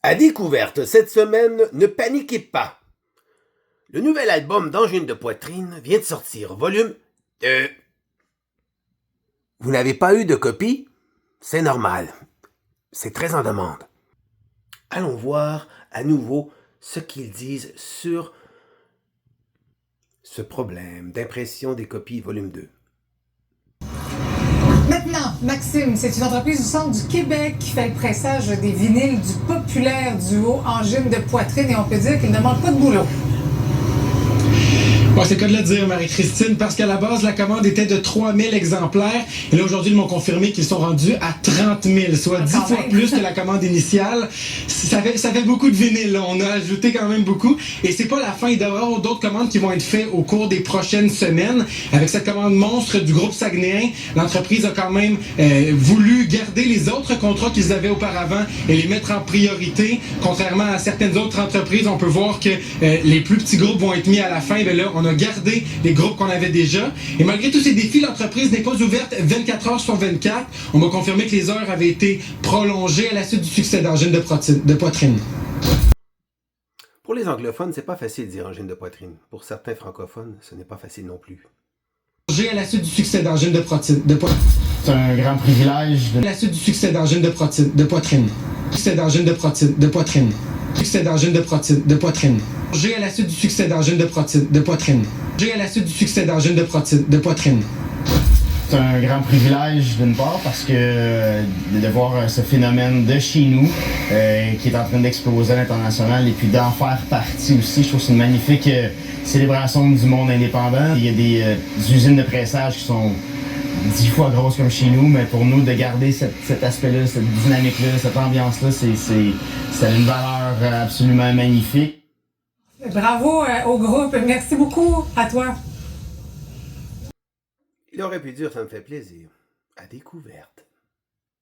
À découverte, cette semaine, ne paniquez pas. Le nouvel album d'Angine de poitrine vient de sortir, volume 2. Vous n'avez pas eu de copie? C'est normal. C'est très en demande. Allons voir à nouveau ce qu'ils disent sur ce problème d'impression des copies volume 2. Maintenant, Maxime, c'est une entreprise du centre du Québec qui fait le pressage des vinyles du populaire duo Angine de poitrine et on peut dire qu'il ne manque pas de boulot. Bon, c'est le cas de le dire, Marie-Christine, parce qu'à la base, la commande était de 3000 exemplaires. Et là, aujourd'hui, ils m'ont confirmé qu'ils sont rendus à 30 000, soit 10 fois plus que la commande initiale. Ça fait beaucoup de vinyles, là. On a ajouté quand même beaucoup. Et c'est pas la fin. Il doit y avoir d'autres commandes qui vont être faites au cours des prochaines semaines. Avec cette commande monstre du groupe saguenéen, l'entreprise a quand même voulu garder les autres contrats qu'ils avaient auparavant et les mettre en priorité. Contrairement à certaines autres entreprises, on peut voir que les plus petits groupes vont être mis à la fin. Mais là, on a gardé les groupes qu'on avait déjà. Et malgré tous ces défis, l'entreprise n'est pas ouverte 24 heures sur 24. On m'a confirmé que les heures avaient été prolongées à la suite du succès d'Angine de poitrine. Pour les anglophones, c'est pas facile de dire angine de poitrine. Pour certains francophones, ce n'est pas facile non plus. À la suite du succès d'Angine de poitrine. C'est un grand privilège. À la suite du succès d'Angine de poitrine. Succès d'Angine de poitrine. Succès d'Angine de poitrine. À la suite du succès d'Angine de poitrine. À la suite du succès d'Angine de poitrine. C'est un grand privilège d'une part parce que de voir ce phénomène de chez nous qui est en train d'exploser à l'international et puis d'en faire partie aussi. Je trouve que c'est une magnifique célébration du monde indépendant. Il y a des usines de pressage qui sont 10 fois grosses comme chez nous, mais pour nous de garder cet aspect-là, cette dynamique-là, cette ambiance-là, c'est une valeur absolument magnifique. Bravo au groupe. Merci beaucoup à toi. Il aurait pu dire ça me fait plaisir. À découverte.